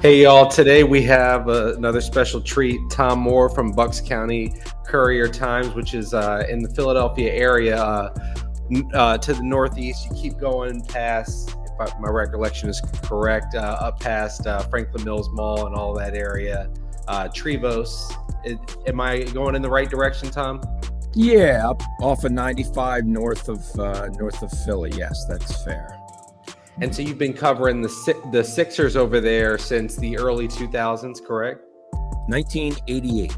Hey y'all, today we have another special treat. Tom Moore from Bucks County Courier Times, which is in the Philadelphia area to the northeast. You keep going past, if my recollection is correct, up past Franklin Mills Mall and all that area. Trevose. Am I going in the right direction, Tom? Yeah, up off of 95 north of Philly. Yes, that's fair. And so you've been covering the Sixers over there since the early 2000s, correct? 1988.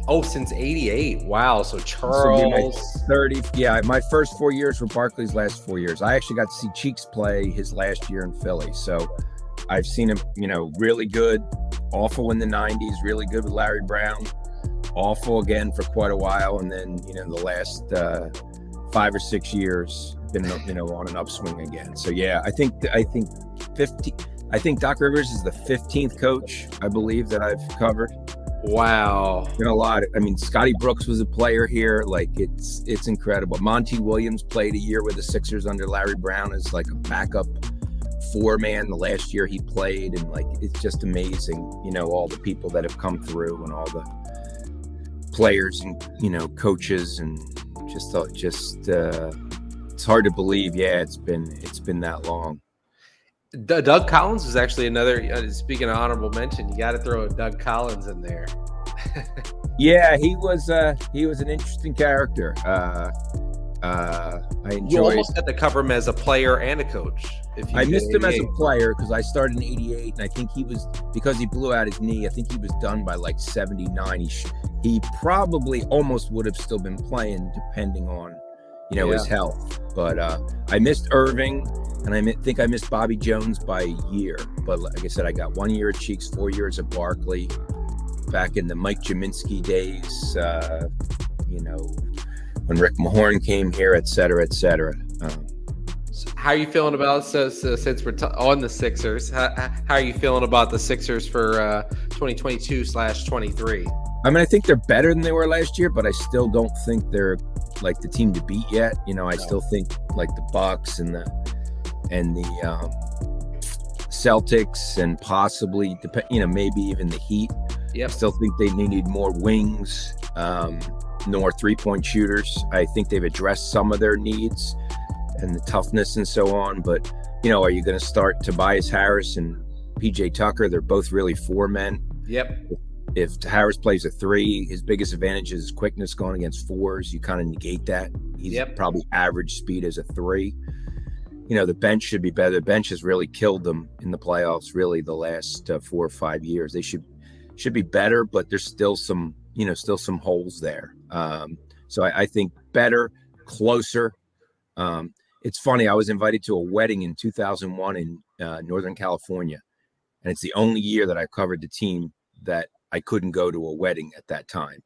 Oh, since 88. Wow. So Charles. 30. Yeah, my first 4 years were Barkley's last 4 years. I actually got to see Cheeks play his last year in Philly. So I've seen him, really good, awful in the 90s, really good with Larry Brown, awful again for quite a while. And then, the last 5 or 6 years been, on an upswing again. So yeah, I think Doc Rivers is the 15th coach, I believe, that I've covered. Wow. Been a lot. Scotty Brooks was a player here. Like it's incredible. Monty Williams played a year with the Sixers under Larry Brown as like a backup four-man the last year he played. And like, it's just amazing, all the people that have come through and all the players and, coaches and just it's hard to believe. Yeah, it's been that long. Doug Collins is actually another. Speaking of honorable mention, you got to throw a Doug Collins in there. Yeah, he was an interesting character. I enjoyed. You almost had to cover him as a player and a coach. I missed him as a player because I started in '88, and I think he was, because he blew out his knee. I think he was done by like '79. He probably almost would have still been playing, depending on his health. But I missed Irving, and I think I missed Bobby Jones by a year. But like I said, I got 1 year at Cheeks, 4 years at Barkley, back in the Mike Jaminski days, when Rick Mahorn came here, et cetera, et cetera. So how are you feeling about, since we're on the Sixers, how are you feeling about the Sixers for 2022/23? I think they're better than they were last year, but I still don't think they're like the team to beat yet. I still think like the Bucks and the Celtics and possibly maybe even the Heat. Yep. I still think they need more wings, more 3-point shooters. I think they've addressed some of their needs and the toughness and so on. But are you going to start Tobias Harris and PJ Tucker? They're both really four men. Yep. If Harris plays a three, his biggest advantage is his quickness going against fours. You kind of negate that. He's probably average speed as a three. The bench should be better. The bench has really killed them in the playoffs, really, the last 4 or 5 years. They should be better, but there's still some holes there. So I think better, closer. It's funny. I was invited to a wedding in 2001 in Northern California, and it's the only year that I covered the team that I couldn't go to a wedding at that time.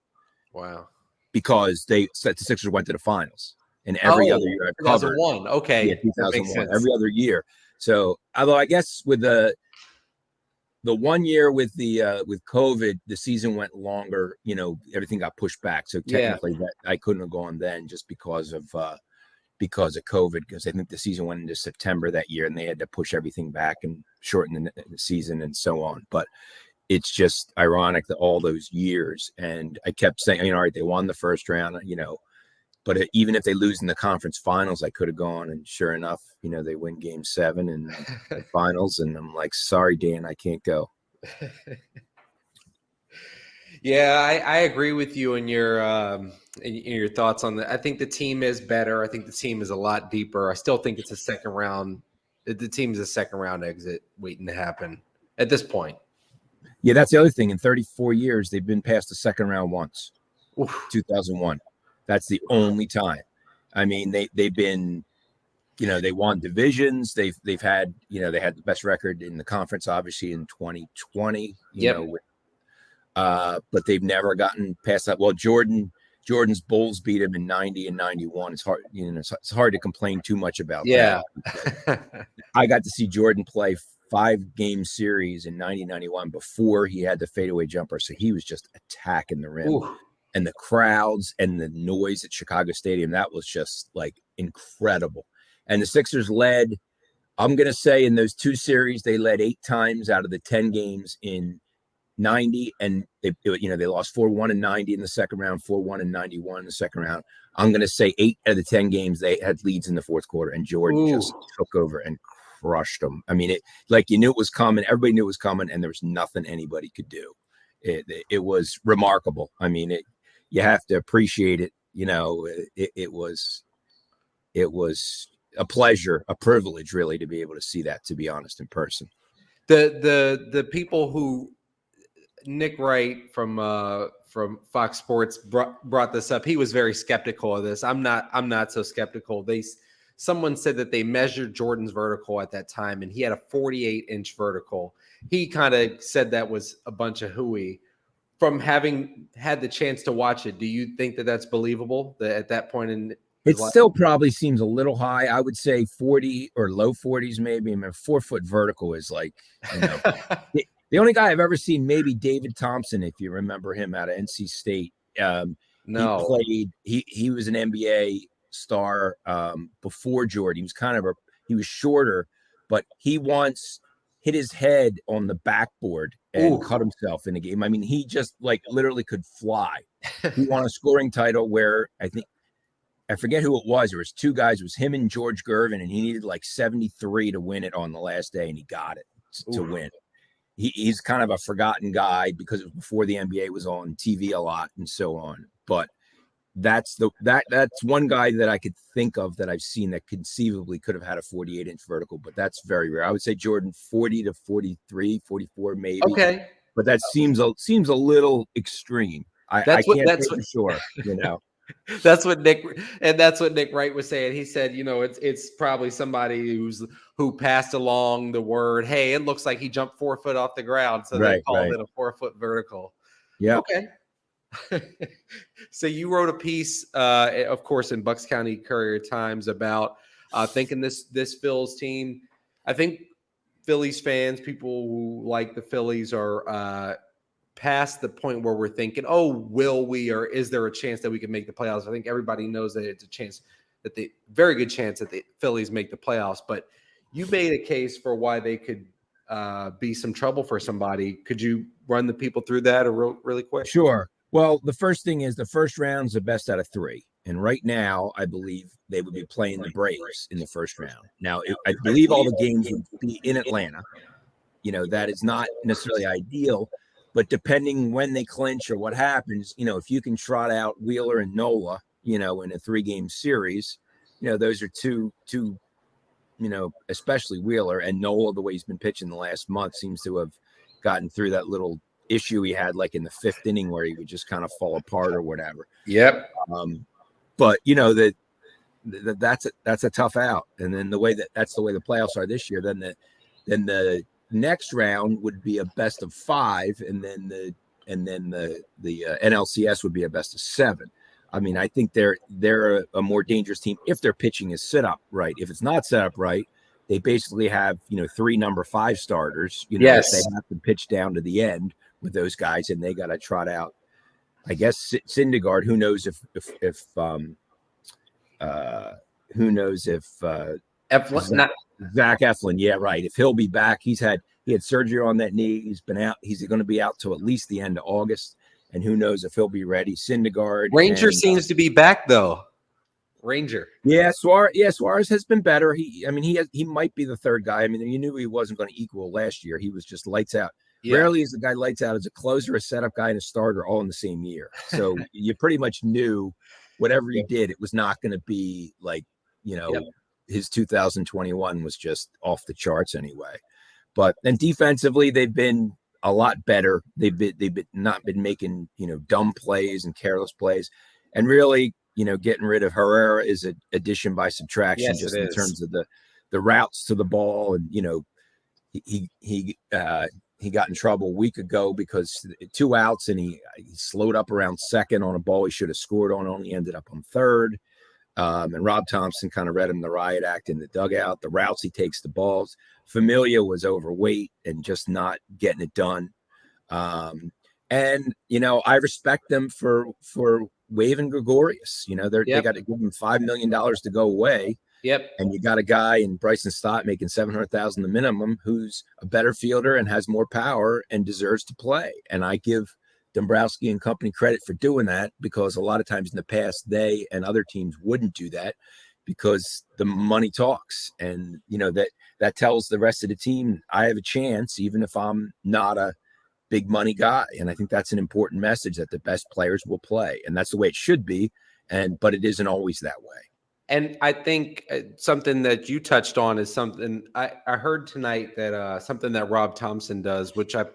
Wow. Because the Sixers went to the finals. And every other year I've covered. 2001. Okay. Yeah, 2001. Every other year. So, although I guess with the 1 year with COVID, the season went longer, everything got pushed back. So technically that I couldn't have gone then just because of COVID, because I think the season went into September that year and they had to push everything back and shorten the season and so on. But it's just ironic that all those years, and I kept saying, all right, they won the first round, but even if they lose in the conference finals, I could have gone. And sure enough, they win game 7 in the finals. And I'm like, sorry, Dan, I can't go. Yeah, I agree with you in your thoughts on that. I think the team is better. I think the team is a lot deeper. I still think it's a second round. The team's a second round exit waiting to happen at this point. Yeah, that's the other thing. In 34 years, they've been past the second round once. Oof. 2001. That's the only time. They've been, they won divisions. They've had, they had the best record in the conference, obviously in 2020. But they've never gotten past that. Well, Jordan's Bulls beat him in 90 and 91. It's hard, it's hard to complain too much about. Yeah. That. I got to see Jordan play 5-game series in 90-91 before he had the fadeaway jumper. So he was just attacking the rim. Ooh. And the crowds and the noise at Chicago Stadium, that was just like incredible. And the Sixers led I'm going to say in those 2 series, they led 8 times out of the 10 games in 90, and they lost 4-1 in 90 in the second round, 4-1 in 91 in the second round. I'm going to say 8 out of the 10 games they had leads in the fourth quarter, and Jordan just took over and crushed them. I mean, you knew it was coming. Everybody knew it was coming, and there was nothing anybody could do. It was remarkable. I mean, you have to appreciate it. It was a pleasure, a privilege, really, to be able to see that, to be honest, in person. The people who Nick Wright from Fox Sports brought this up. He was very skeptical of this. I'm not so skeptical. Someone said that they measured Jordan's vertical at that time, and he had a 48-inch vertical. He kind of said that was a bunch of hooey. From having had the chance to watch it, do you think that that's believable? That at that point in it still probably seems a little high. I would say 40 or low 40s, maybe. I mean, 4-foot vertical is like, the only guy I've ever seen, maybe David Thompson, if you remember him out of NC State. No, he was an NBA star before Jordan. He was shorter, but he once hit his head on the backboard and cut himself in a game. I mean, he just literally could fly. He won a scoring title where I forget who it was. There was 2 guys. It was him and George Gervin, and he needed 73 to win it on the last day, and he got it to win. He's kind of a forgotten guy because it was before the NBA was on TV a lot and so on. But that's one guy that I could think of that I've seen that conceivably could have had a 48-inch vertical, but that's very rare. I would say Jordan 40 to 43, 44 maybe. Okay, but that seems a little extreme. I can't say for sure. That's what Nick Wright was saying. He said, it's probably somebody who passed along the word, hey, it looks like he jumped 4 foot off the ground. So they called it a 4-foot vertical. Yeah. Okay. So you wrote a piece, of course, in Bucks County Courier Times about thinking this Phillies team. I think Phillies fans, people who like the Phillies, are past the point where we're thinking, oh, will we, or is there a chance that we can make the playoffs? I think everybody knows that it's a chance, very good chance that the Phillies make the playoffs. But you made a case for why they could be some trouble for somebody. Could you run the people through that really quick? Sure. Well, the first thing is the first round's the best out of 3. And right now, I believe they would be playing the Braves in the first round. Now, I believe all the games would be in Atlanta. That is not necessarily ideal. But depending when they clinch or what happens, if you can trot out Wheeler and Nola, in a 3-game series, those are two, especially Wheeler and Nola, the way he's been pitching the last month, seems to have gotten through that little issue he had in the 5th inning where he would just kind of fall apart or whatever. Yep. But that's a tough out. And then that's the way the playoffs are this year, then the next round would be a best of 5, and then the NLCS would be a best of 7. I mean, I think they're a more dangerous team if their pitching is set up right. If it's not set up right, they basically have 3 number 5 starters. Yes, they have to pitch down to the end with those guys, and they got to trot out. I guess Syndergaard. Who knows if Zach Eflin, yeah, right. If he'll be back, he had surgery on that knee. He's been out. He's going to be out till at least the end of August, and who knows if he'll be ready. Syndergaard. Ranger seems to be back though. Ranger. Yeah, Suarez has been better. He might be the third guy. I mean, you knew he wasn't going to equal last year. He was just lights out. Yeah. Rarely is the guy lights out as a closer, a setup guy, and a starter all in the same year. So you pretty much knew whatever he did, it was not going to be his 2021 was just off the charts anyway. But then defensively, they've been a lot better. They've not been making dumb plays and careless plays, and really getting rid of Herrera is an addition by subtraction, just in terms of the routes to the ball. And he got in trouble a week ago because 2 outs and he slowed up around second on a ball he should have scored on, only ended up on third. And Rob Thompson kind of read him the riot act in the dugout. The routes he takes the balls. Familia was overweight and just not getting it done. And I respect them for waiving Gregorius. They got to give him $5 million to go away. Yep. And you got a guy in Bryson Stott making $700,000 the minimum, who's a better fielder and has more power and deserves to play. And I give Dombrowski and company credit for doing that, because a lot of times in the past, they and other teams wouldn't do that because the money talks. And, that tells the rest of the team, I have a chance, even if I'm not a big money guy. And I think that's an important message, that the best players will play. And that's the way it should be. But it isn't always that way. And I think something that you touched on is something I heard tonight, that something that Rob Thompson does, which I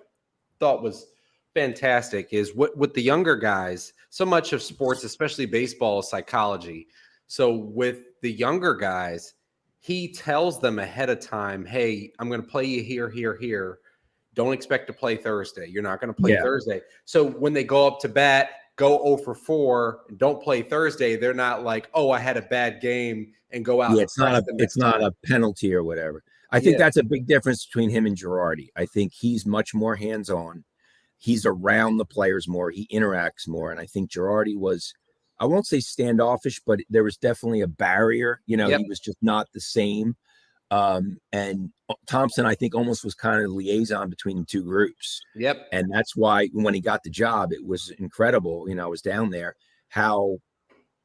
thought was fantastic, is with the younger guys. So much of sports, especially baseball, is psychology. So with the younger guys, he tells them ahead of time, hey, I'm going to play you here, here, here. Don't expect to play Thursday. You're not going to play Thursday. So when they go up to bat, go 0 for 4, and don't play Thursday, they're not like, oh, I had a bad game, and go out. Yeah, it's not a penalty or whatever. I think that's a big difference between him and Girardi. I think he's much more hands-on. He's around the players more. He interacts more. And I think Girardi was, I won't say standoffish, but there was definitely a barrier. He was just not the same. And Thompson, I think, almost was kind of the liaison between the two groups. Yep. And that's why when he got the job, it was incredible. I was down there, how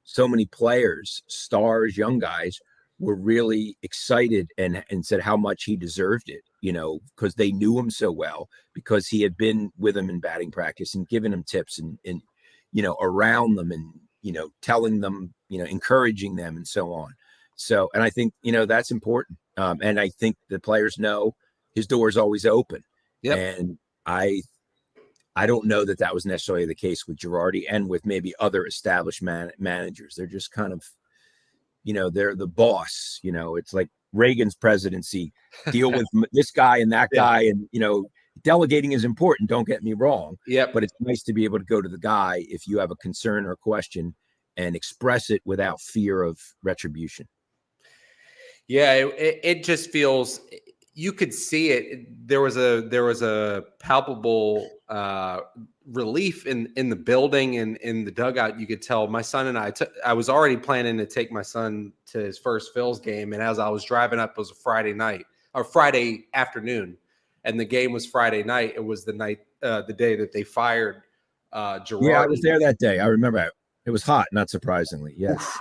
so many players, stars, young guys, were really excited and said how much he deserved it, because they knew him so well, because he had been with them in batting practice and given them tips and around them and, telling them, encouraging them and so on. So, and I think, that's important. And I think the players know his door is always open. Yep. And I don't know that was necessarily the case with Girardi and with maybe other established managers. They're just kind of, they're the boss. It's like Reagan's presidency, deal with this guy and that guy. And, delegating is important. Don't get me wrong. Yep. But it's nice to be able to go to the guy if you have a concern or a question and express it without fear of retribution. Yeah, it just feels, you could see it. There was a palpable relief in the building and in the dugout. You could tell. My son and I was already planning to take my son to his first Phil's game, and as I was driving up, it was a Friday night or Friday afternoon, and the game was Friday night. It was the day that they fired Girardi. Yeah, I was there that day. I remember it was hot, not surprisingly. Yes.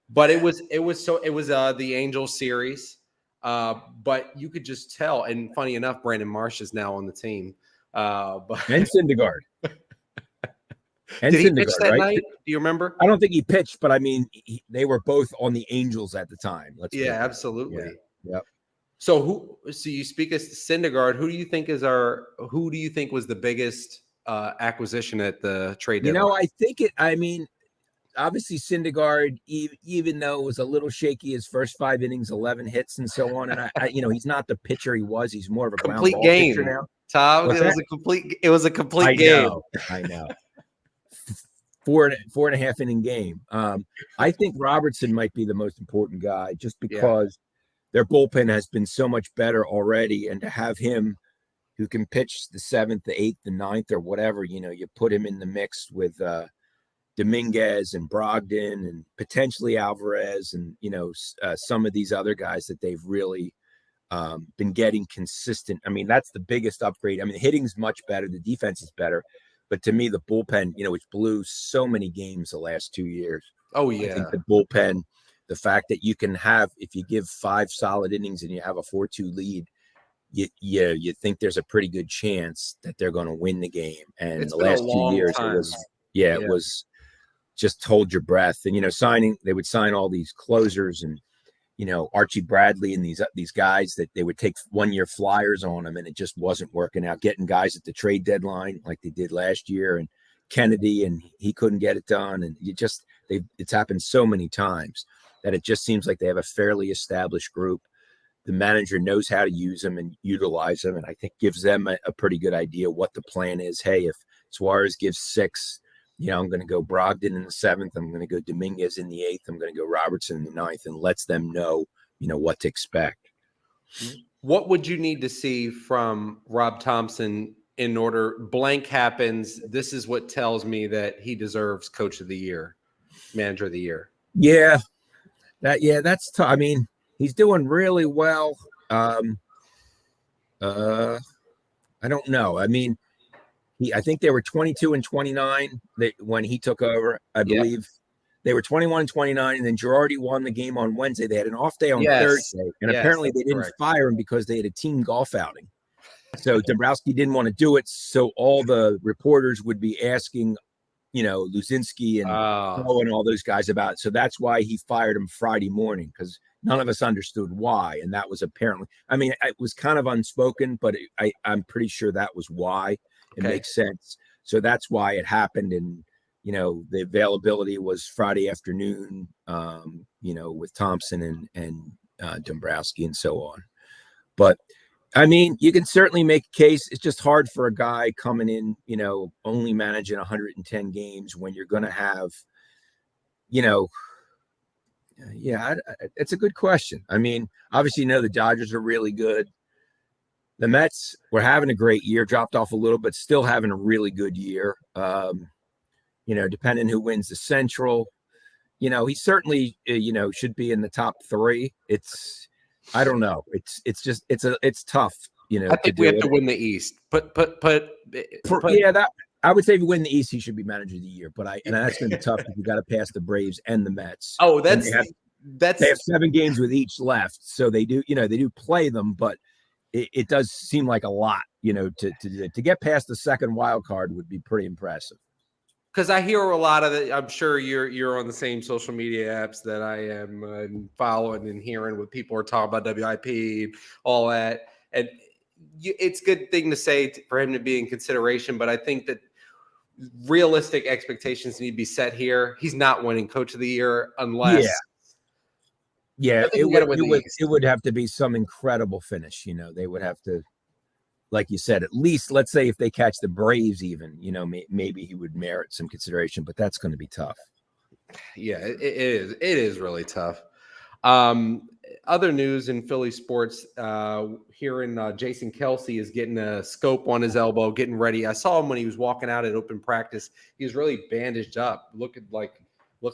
But it was the Angels series, but you could just tell. And funny enough, Brandon Marsh is now on the team. And Syndergaard. Did he pitch that night? Do you remember? I don't think he pitched, but I mean, they were both on the Angels at the time. Absolutely. Yeah. Yep. So you speak of Syndergaard. Who do you think was the biggest acquisition at the trade deadline? I think obviously Syndergaard, even though it was a little shaky his first 5 innings, 11 hits and so on. And he's not the pitcher he was. He's more of a complete ground ball game pitcher now. Tom, it was a complete game. I know. 4.5 inning game. I think Robertson might be the most important guy just because their bullpen has been so much better already. And to have him who can pitch the 7th, the 8th, the 9th, or whatever, you put him in the mix with Dominguez and Brogdon and potentially Alvarez and, some of these other guys that they've really been getting consistent. I mean, that's the biggest upgrade. I mean, the hitting's much better. The defense is better. But to me, the bullpen, which blew so many games the last 2 years. Oh, yeah. I think the bullpen, the fact that you can have, if you give 5 solid innings and you have a 4-2 lead, you think there's a pretty good chance that they're going to win the game. And it's the last 2 years, time. It was just hold your breath. And, they would sign all these closers and, Archie Bradley and these guys that they would take 1-year flyers on them, and it just wasn't working out. Getting guys at the trade deadline like they did last year, and Kennedy, and he couldn't get it done. And it's happened so many times that it just seems like they have a fairly established group. The manager knows how to use them and utilize them, and I think gives them a pretty good idea what the plan is. Hey, if Suarez gives 6, I'm going to go Brogdon in the 7th. I'm going to go Dominguez in the 8th. I'm going to go Robertson in the 9th, and lets them know, what to expect. What would you need to see from Rob Thompson in order blank happens? This is what tells me that he deserves Coach of the Year, Manager of the Year. Yeah. That's tough. I mean, he's doing really well. I don't know. I mean, I think they were 22 and 29 when he took over. I believe they were 21 and 29, and then Girardi won the game on Wednesday. They had an off day on Thursday, and apparently they didn't fire him because they had a team golf outing. So Dombrowski didn't want to do it, so all the reporters would be asking, Luzinski and all those guys about it. So that's why he fired him Friday morning, because none of us understood why. And that was apparently, I mean, it was kind of unspoken, but I'm pretty sure that was why. It makes sense. So that's why it happened. And, the availability was Friday afternoon, with Thompson and Dombrowski and so on. But I mean, you can certainly make a case. It's just hard for a guy coming in, only managing 110 games when you're going to have, it's a good question. I mean, obviously, the Dodgers are really good. The Mets were having a great year, dropped off a little, but still having a really good year. Depending who wins the Central, he certainly, should be in the top three. I don't know. It's tough. I think we have to win the East. I would say if you win the East, he should be manager of the year. But that's going to be tough because you got to pass the Braves and the Mets. Oh, they have 7 games with each left, so they do play them, but it does seem like a lot. To get past the second wild card would be pretty impressive. Because I hear a lot of it. I'm sure you're on the same social media apps that I am, following and hearing what people are talking about WIP, all that. And it's a good thing to say for him to be in consideration. But I think that realistic expectations need to be set here. He's not winning Coach of the Year unless. Yeah, it would have to be some incredible finish. They would have to. Like you said, at least let's say if they catch the Braves, even maybe he would merit some consideration, but that's going to be tough. Yeah, it is. It is really tough. Other news in Philly sports, hearing Jason Kelce is getting a scope on his elbow, getting ready. I saw him when he was walking out at open practice. He was really bandaged up, looked like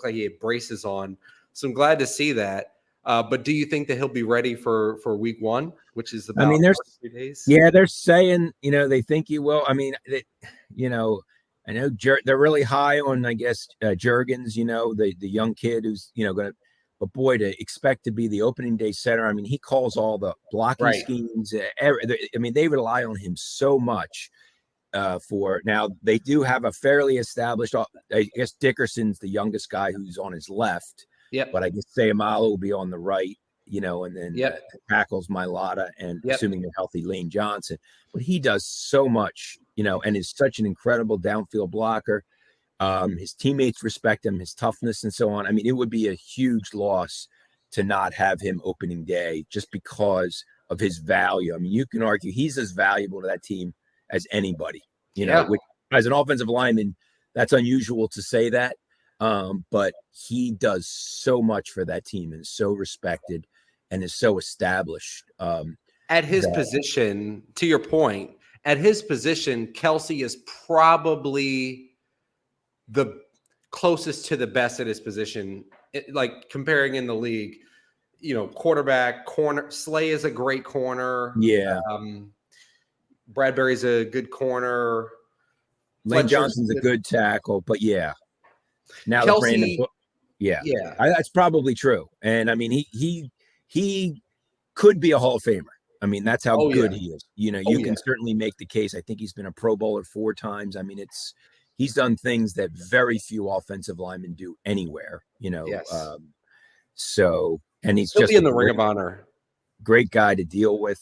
he had braces on. So I'm glad to see that. But do you think that he'll be ready for week 1, which is about 3 days? Yeah, they're saying, they think he will. I mean, I know they're really high on, I guess, Juergens, the young kid who's, going to, but boy, to expect to be the opening day center. I mean, he calls all the blocking schemes. I mean, they rely on him so much now they do have a fairly established, I guess Dickerson's the youngest guy who's on his left. Yep. But I guess Sayamalo will be on the right, and then tackles Mailata and assuming they're healthy, Lane Johnson. But he does so much, and is such an incredible downfield blocker. His teammates respect him, his toughness and so on. I mean, it would be a huge loss to not have him opening day just because of his value. I mean, you can argue he's as valuable to that team as anybody, which, as an offensive lineman, that's unusual to say that. But he does so much for that team and is so respected and is so established. At his position, to your point, at his position, Kelce is probably the closest to the best at his position, like comparing in the league. Quarterback, corner. Slay is a great corner. Yeah. Bradbury's a good corner. Lane Johnson's a good tackle, but yeah. Now Kelce, that's probably true. And I mean, he could be a Hall of Famer. I mean, that's how good he is. You can certainly make the case. I think he's been a Pro Bowler 4 times. I mean, he's done things that very few offensive linemen do anywhere. So, and he'll just be in the Ring of Honor. Great guy to deal with.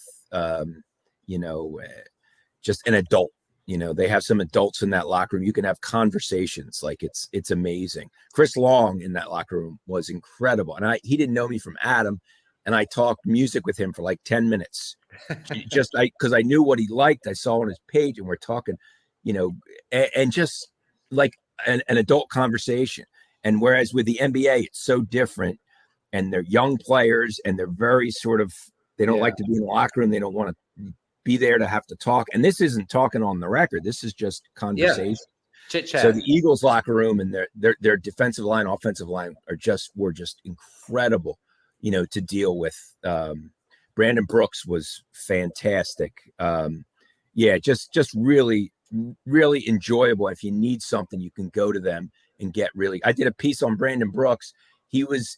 Just an adult. They have some adults in that locker room. You can have conversations. Like it's amazing. Chris Long in that locker room was incredible. And he didn't know me from Adam. And I talked music with him for like 10 minutes, because I knew what he liked. I saw on his page and we're talking, and just like an adult conversation. And whereas with the NBA, it's so different, and they're young players and they're very they don't like to be in the locker room. They don't want to be there to have to talk. And this isn't talking on the record. This is just conversation. Chit So chat. the Eagles locker room and their defensive line, offensive line were just incredible, to deal with. Brandon Brooks was fantastic. Just really, really enjoyable. If you need something, you can go to them and get really. I did a piece on Brandon Brooks. He was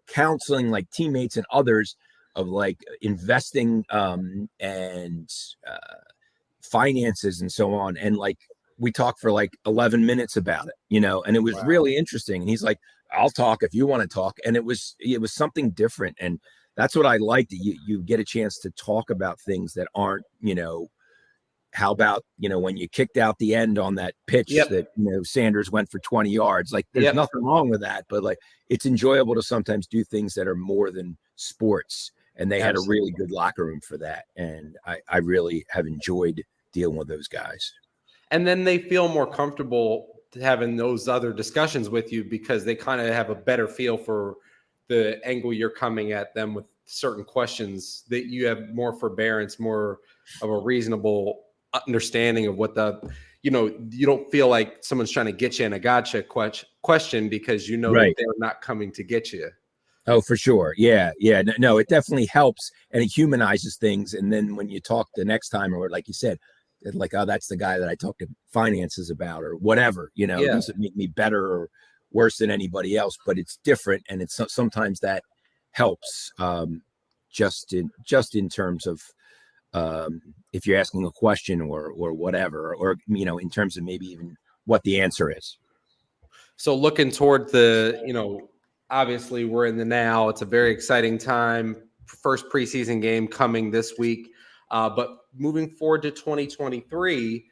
counseling like teammates and others of like investing and finances and so on. And like we talked for like 11 minutes about it, and it was really interesting. And he's like, I'll talk if you want to talk. And it was something different. And that's what I liked. You get a chance to talk about things that aren't, how about, when you kicked out the end on that pitch that, Sanders went for 20 yards, like there's nothing wrong with that, but like, it's enjoyable to sometimes do things that are more than sports. And they had a really good locker room for that. And I really have enjoyed dealing with those guys. And then they feel more comfortable having those other discussions with you because they kind of have a better feel for the angle you're coming at them with certain questions, that you have more forbearance, more of a reasonable understanding of what you don't feel like someone's trying to get you in a gotcha question because that they're not coming to get you. Oh, for sure. Yeah. No, it definitely helps and it humanizes things. And then when you talk the next time, or like you said, like, oh, that's the guy that I talked to finances about or whatever, it doesn't make me better or worse than anybody else, but it's different. And it's sometimes that helps just in terms of if you're asking a question or whatever, or, in terms of maybe even what the answer is. So looking toward obviously we're in the now, it's a very exciting time. First preseason game coming this week. But moving forward to 2023,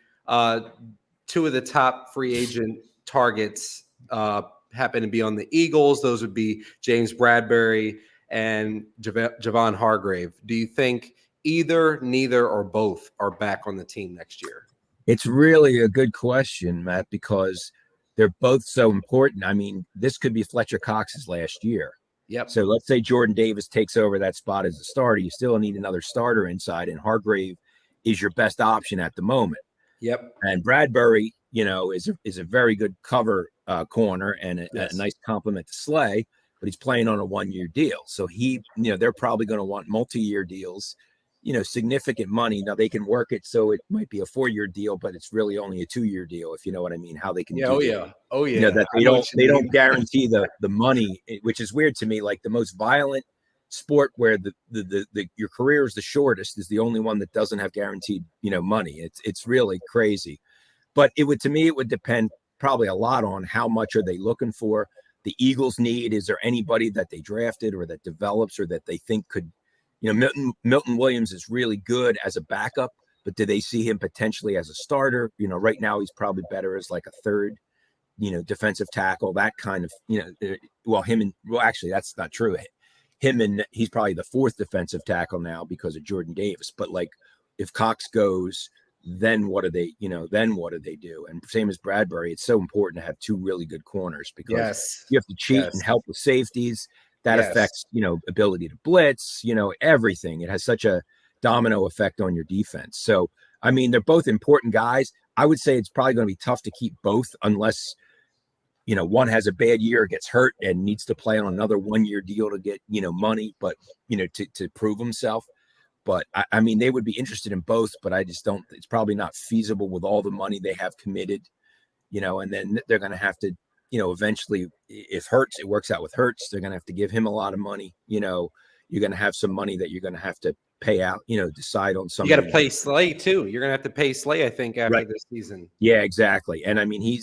two of the top free agent targets happen to be on the Eagles. Those would be James Bradbury and Javon Hargrave. Do you think either, neither, or both are back on the team next year? It's really a good question, Matt, because they're both so important. I mean, this could be Fletcher Cox's last year. Yep. So let's say Jordan Davis takes over that spot as a starter. You still need another starter inside, and Hargrave is your best option at the moment. Yep. And Bradbury, is a very good cover corner and a nice compliment to Slay, but he's playing on a 1-year deal. So they're probably going to want multi-year deals, significant money. Now they can work it so it might be a 4-year deal, but it's really only a 2-year deal, if you know what I mean. How they can that they don't guarantee the money, which is weird to me. Like the most violent sport where your career is the shortest is the only one that doesn't have guaranteed money. It's really crazy. But it would depend probably a lot on how much are they looking for. The Eagles need, is there anybody that they drafted or that develops or that they think could, Milton Williams is really good as a backup, but do they see him potentially as a starter? Right now he's probably better as like a third, defensive tackle, that kind of, actually that's not true. He's probably the fourth defensive tackle now because of Jordan Davis. But like if Cox goes, then what do they do? And same as Bradbury, it's so important to have two really good corners because you have to cheat and help with safeties. That affects, ability to blitz, everything. It has such a domino effect on your defense. So, I mean, they're both important guys. I would say it's probably going to be tough to keep both unless, one has a bad year, gets hurt and needs to play on another 1-year deal to get, money, but, to prove himself. But I mean, they would be interested in both, but I just don't, it's probably not feasible with all the money they have committed, and then they're going to have to, eventually if Hurts, it works out with Hurts, they're going to have to give him a lot of money. You're going to have some money that you're going to have to pay out, decide on something. You got to pay Slay too. You're going to have to pay Slay, I think, after this season. Yeah, exactly. And I mean, he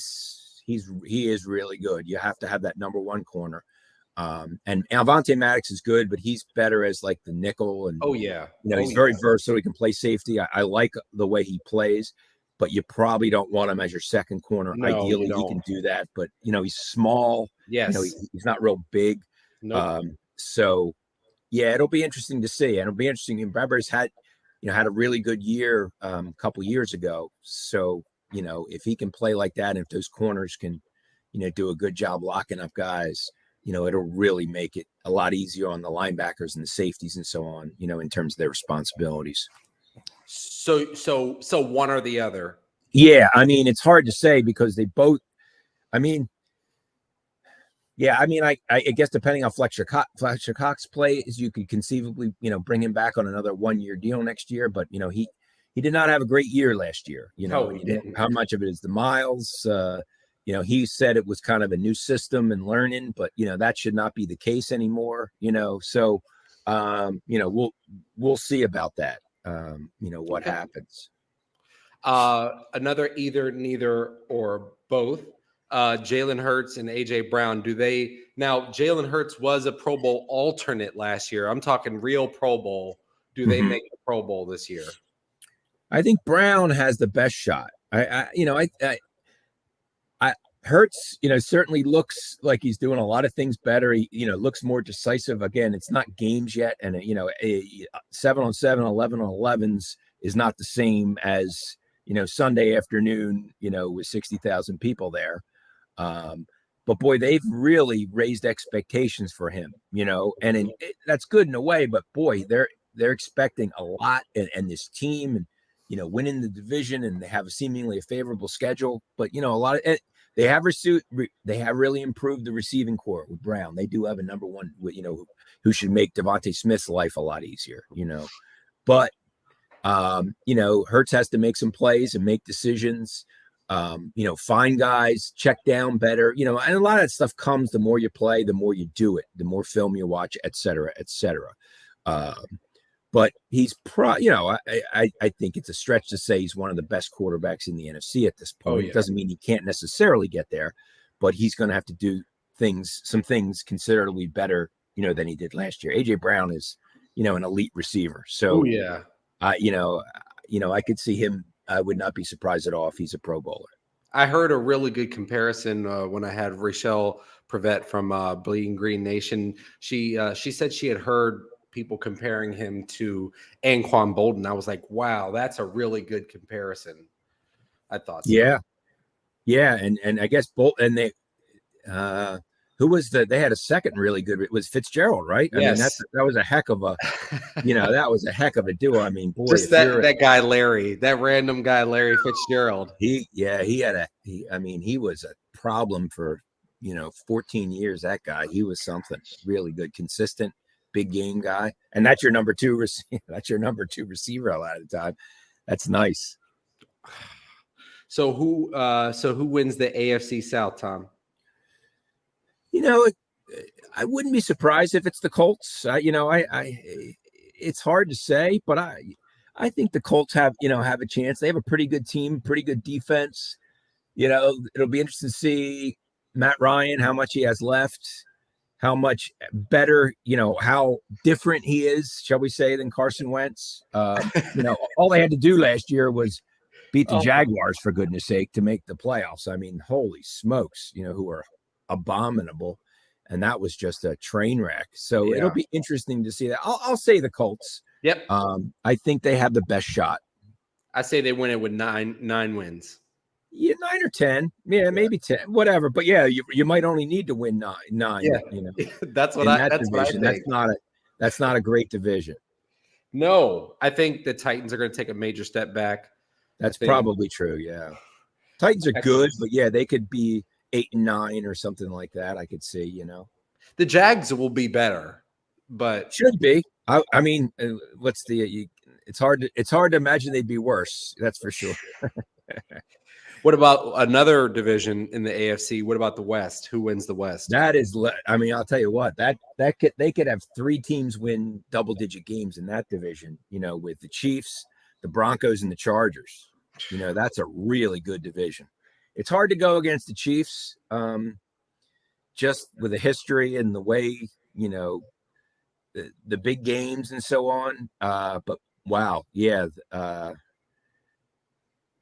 is really good. You have to have that number one corner. And Avonte Maddox is good, but he's better as like the nickel. And he's very versatile. He can play safety. I like the way he plays, but you probably don't want him as your second corner. No, ideally, he can do that, but he's small. Yes, he's not real big. Nope. So yeah, it'll be interesting to see. And it'll be interesting. And Bradbury's had a really good year a couple years ago. So if he can play like that, and if those corners can do a good job locking up guys, it'll really make it a lot easier on the linebackers and the safeties and so on, in terms of their responsibilities. So one or the other. Yeah, I mean, it's hard to say because they both. I mean, yeah, I mean, I guess depending on Fletcher Cox plays, you could conceivably, bring him back on another 1-year deal next year. But he did not have a great year last year. No, And he didn't. how much of it is the miles? He said it was kind of a new system and learning, but that should not be the case anymore. So we'll see about that. What Okay. happens. Another either, neither, or both. Jalen Hurts and AJ Brown. Now? Jalen Hurts was a Pro Bowl alternate last year. I'm talking real Pro Bowl. Do they make the Pro Bowl this year? I think Brown has the best shot. I Hurts, certainly looks like he's doing a lot of things better. He, looks more decisive. Again, it's not games yet. And, a 7-on-7, 11-on-11s is not the same as, Sunday afternoon, with 60,000 people there. But boy, they've really raised expectations for him, and that's good in a way. But boy, they're expecting a lot, and this team, and winning the division, and they have seemingly a favorable schedule. But a lot of they have really improved the receiving core with Brown. They do have a number one, who should make Devontae Smith's life a lot easier. But Hurts has to make some plays and make decisions. Find guys, check down better, and a lot of that stuff comes the more you play, the more you do it, the more film you watch, et cetera, et cetera. But he's I think it's a stretch to say he's one of the best quarterbacks in the NFC at this point. It doesn't mean he can't necessarily get there, but he's going to have to do some things considerably better, than he did last year. AJ Brown is, an elite receiver. So, I could see him. I would not be surprised at all if he's a Pro Bowler. I heard a really good comparison when I had Rachelle Prevet from Bleeding Green Nation. She said she had heard people comparing him to Anquan Bolden. I was like, wow, that's a really good comparison. I thought so. Yeah. And I guess Bolden, and they, they had a second really good, it was Fitzgerald, right? Yes. I mean, that was a heck of a, that was a heck of a duo. I mean, boy, just that guy, Larry, that random guy, Larry Fitzgerald. He was a problem for, 14 years. That guy, he was something really good, consistent, big game guy. And that's your number two receiver. That's your number two receiver a lot of the time. That's nice. So who wins the AFC South, Tom? I wouldn't be surprised if it's the Colts. It's hard to say, but I think the Colts have a chance. They have a pretty good team, pretty good defense. It'll be interesting to see Matt Ryan, how much he has left, how much better, how different he is, shall we say, than Carson Wentz. All they had to do last year was beat the Jaguars, for goodness sake, to make the playoffs. I mean, holy smokes, who are abominable. And that was just a train wreck. So it'll be interesting to see that. I'll say the Colts. Yep. I think they have the best shot. I say they win it with nine wins. Yeah, 9 or 10. Yeah, maybe 10, whatever. But yeah, you might only need to win nine. Yeah. That's what I think. That's not a great division. No, I think the Titans are going to take a major step back. That's probably true. Yeah. Titans are good, but yeah, they could be 8 and 9 or something like that. I could see, the Jags will be better, but should be. I mean, it's hard to imagine they'd be worse. That's for sure. What about another division in the AFC? What about the West? Who wins the West? That is, I mean, I'll tell you what, they could have 3 teams win double-digit games in that division, with the Chiefs, the Broncos, and the Chargers. That's a really good division. It's hard to go against the Chiefs, just with the history and the way, the big games and so on. But wow, yeah.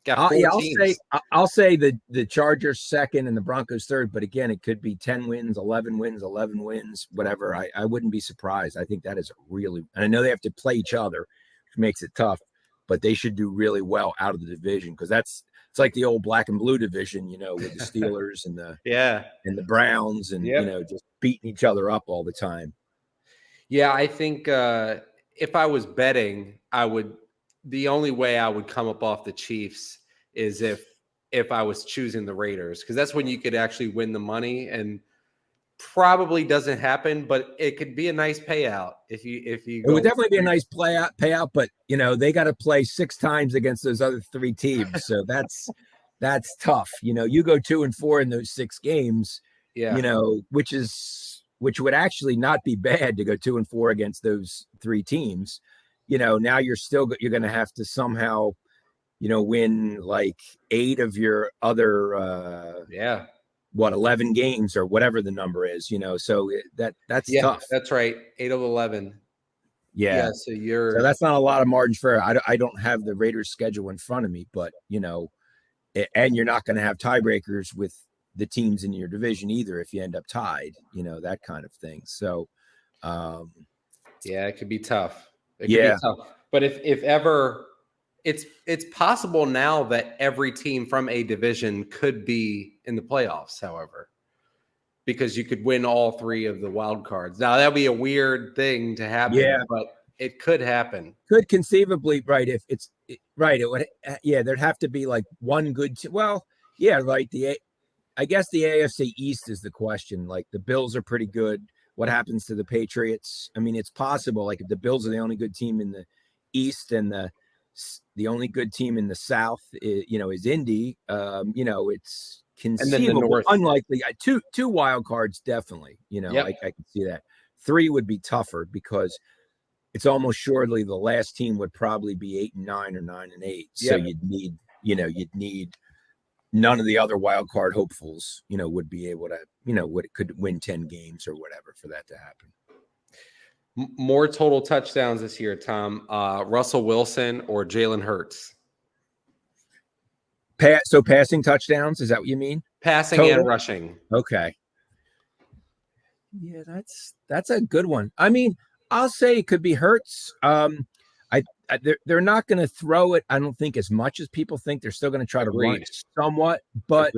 I'll say the Chargers second and the Broncos third, but again, it could be 10 wins, 11 wins, 11 wins, whatever. I wouldn't be surprised. I think that is and I know they have to play each other, which makes it tough, but they should do really well out of the division, because it's like the old black and blue division, with the Steelers and the and the Browns and just beating each other up all the time. Yeah, I think if I was betting, the only way I would come up off the Chiefs is if I was choosing the Raiders, because that's when you could actually win the money, and probably doesn't happen, but it could be a nice payout if you It would definitely be a nice payout, but they got to play 6 times against those other 3 teams, so that's tough. You go 2-4 in those 6 games, which would actually not be bad to go 2-4 against those 3 teams. Now you're going to have to somehow, win like 8 of your other 11 games or whatever the number is, so that's tough. That's right. 8 of 11. Yeah. So that's not a lot of margin for error. I don't have the Raiders schedule in front of me, but and you're not going to have tiebreakers with the teams in your division either if you end up tied, that kind of thing. So it could be tough. It could be tough. But if ever, it's possible now that every team from a division could be in the playoffs, however, because you could win all 3 of the wild cards. Now that'd be a weird thing to happen, but it could happen. Could conceivably, right? If it's right, it would. There'd have to be like one good. Right. I guess the AFC East is the question. Like the Bills are pretty good. What happens to the Patriots? I mean, it's possible. Like if the Bills are the only good team in the East and the only good team in the South, is Indy. It's conceivable, unlikely. 2 wild cards, definitely. I can see that. 3 would be tougher because it's almost surely the last team would probably be 8-9 or 9-8. So you'd need none of the other wild card hopefuls, would be able to, could win 10 games or whatever for that to happen. More total touchdowns this year, Tom. Russell Wilson or Jalen Hurts? So passing touchdowns, is that what you mean? Passing total? And rushing. Okay. Yeah, that's a good one. I mean, I'll say it could be Hurts. They're not going to throw it, I don't think, as much as people think. They're still going to try to run it somewhat, but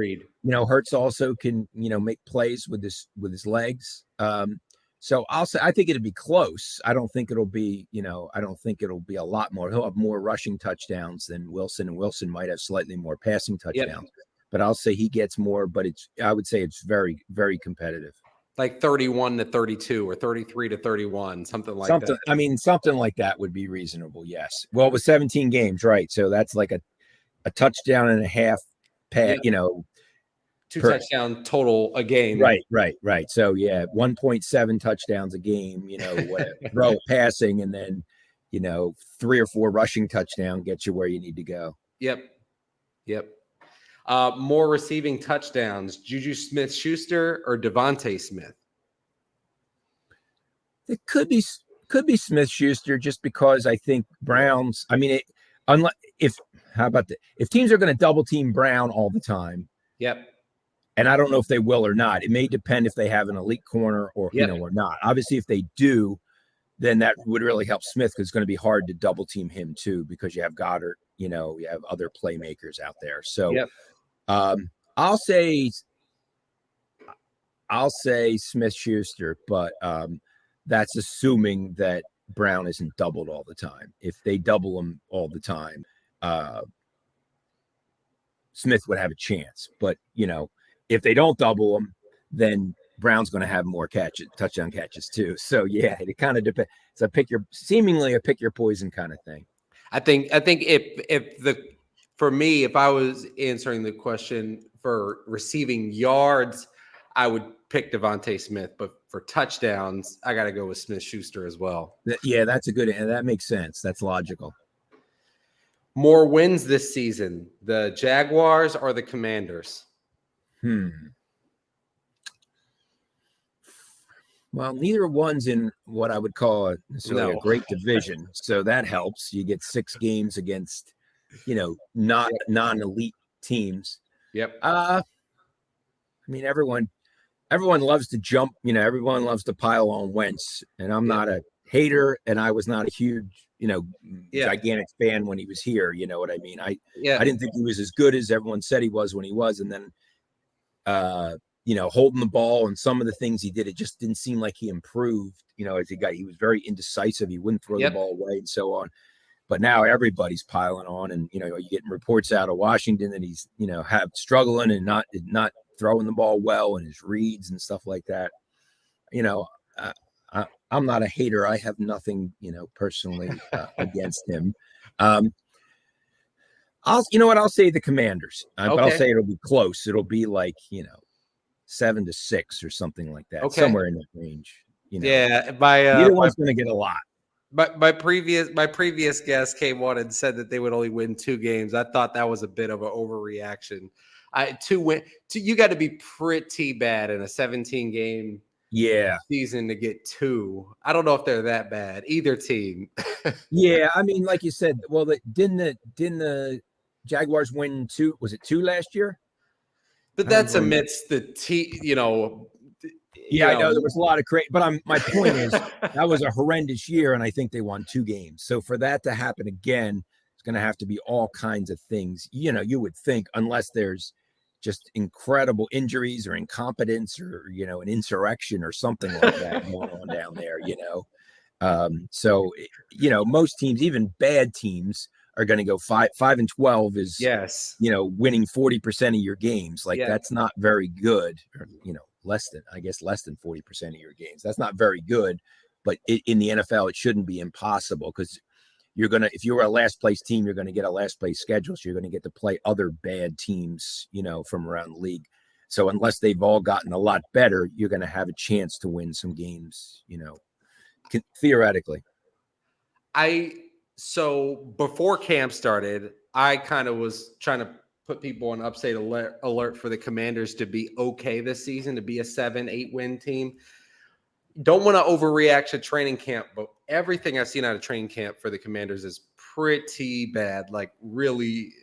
Hurts also can make plays with his legs. So I'll say I think it'll be close. I don't think it'll be a lot more. He'll have more rushing touchdowns than Wilson, and Wilson might have slightly more passing touchdowns. But I'll say he gets more. But I would say it's very, very competitive. Like 31-32 or 33-31, something like that. I mean, something like that would be reasonable. Yes. Well, it was 17 games, right? So that's like a touchdown and a half. 2 touchdown total a game. Right. So 1.7 touchdowns a game. Throw passing, and then 3 or 4 rushing touchdown gets you where you need to go. Yep. More receiving touchdowns, Juju Smith-Schuster or Devontae Smith? It could be Smith-Schuster, just because I think Browns. I mean, if teams are going to double team Brown all the time. And I don't know if they will or not. It may depend if they have an elite corner or or not. Obviously, if they do, then that would really help Smith, because it's going to be hard to double team him too, because you have Goddard. You have other playmakers out there. So. I'll say Smith-Schuster, but that's assuming that Brown isn't doubled all the time. If they double him all the time, Smith would have a chance. But if they don't double him, then Brown's going to have more touchdown catches too. So it kind of depends. It's seemingly a pick your poison kind of thing. I think for me, if I was answering the question for receiving yards, I would pick Devontae Smith. But for touchdowns, I got to go with Smith-Schuster as well. That's and that makes sense. That's logical. More wins this season, the Jaguars or the Commanders? Well, neither one's in what I would call a great division. So that helps. You get 6 games against not non-elite teams. I mean, everyone loves to jump, everyone loves to pile on Wentz, and I'm not a hater, and I was not a huge, gigantic fan when he was here. You know what I mean? I didn't think he was as good as everyone said he was when he was. And then, holding the ball and some of the things he did, it just didn't seem like he improved, as he was very indecisive. He wouldn't throw the ball away and so on. But now everybody's piling on, and you're getting reports out of Washington that he's struggling and not throwing the ball well, and his reads and stuff like that. I'm not a hater. I have nothing personally against him. I'll say the Commanders, but I'll say it'll be close. It'll be like 7-6 or something like that, somewhere in that range. Yeah, neither one's going to get a lot. But my previous guest came on and said that they would only win 2 games. I thought that was a bit of an overreaction. You got to be pretty bad in a 17-game season to get 2. I don't know if they're that bad, either team. Yeah, I mean, like you said, well, didn't the Jaguars win 2? Was it 2 last year? But that's amidst the team, Yeah, I know there was a lot of but my point is that was a horrendous year, and I think they won 2 games. So for that to happen again, it's going to have to be all kinds of things. You would think, unless there's just incredible injuries or incompetence or an insurrection or something like that going on down there. So most teams, even bad teams, are going to go 5-12 is winning 40% of your games. Like that's not very good. Or, less than 40% of your games. That's not very good, but in the NFL, it shouldn't be impossible, because if you're a last place team, you're going to get a last place schedule. So you're going to get to play other bad teams, from around the league. So unless they've all gotten a lot better, you're going to have a chance to win some games, theoretically. So before camp started, I kind of was trying to put people on upstate alert for the Commanders to be okay this season, to be a 7-8 win team. Don't want to overreact to training camp, but everything I've seen out of training camp for the Commanders is pretty bad. Like, really,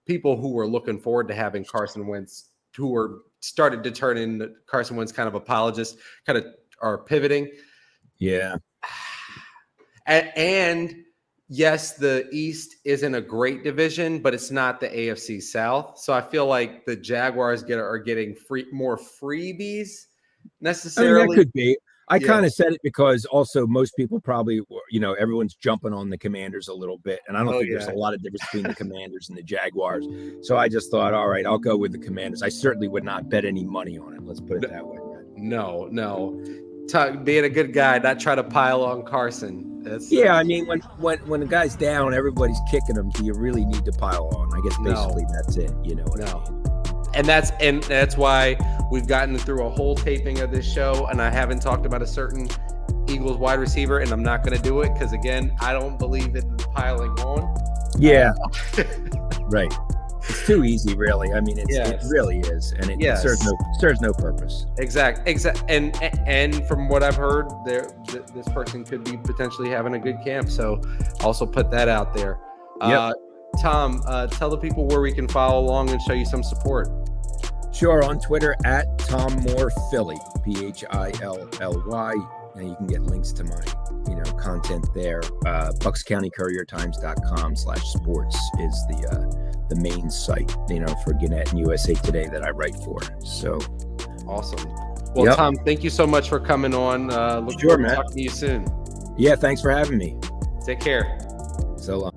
people who were looking forward to having Carson Wentz, who were started to turn into Carson Wentz kind of apologists, kind of are pivoting. Yeah. And yes, the East isn't a great division, but it's not the AFC South. So I feel like the Jaguars are getting more freebies necessarily. I mean, that could be. I kind of said it because also most people probably, everyone's jumping on the Commanders a little bit. And I don't think there's a lot of difference between the Commanders and the Jaguars. So I just thought, all right, I'll go with the Commanders. I certainly would not bet any money on it. Let's put it that way. No. Being a good guy, not try to pile on Carson. I mean, when the guy's down, everybody's kicking him. Do you really need to pile on? I guess basically that's it. You know what I mean? And that's why we've gotten through a whole taping of this show, and I haven't talked about a certain Eagles wide receiver, and I'm not going to do it because, again, I don't believe in piling on. Yeah, right. It's too easy, really. I mean, it really is, and it serves no purpose. Exactly. And from what I've heard, this person could be potentially having a good camp. So, also put that out there. Tom, tell the people where we can follow along and show you some support. Sure, on Twitter at Tom Moore Philly, PHILLY. And you can get links to my content there. BucksCountyCourierTimes.com/sports is the main site for Gannett and USA Today that I write for. So awesome. Well, Tom, thank you so much for coming on. Look forward to talking to you soon. Yeah, thanks for having me. Take care. So long.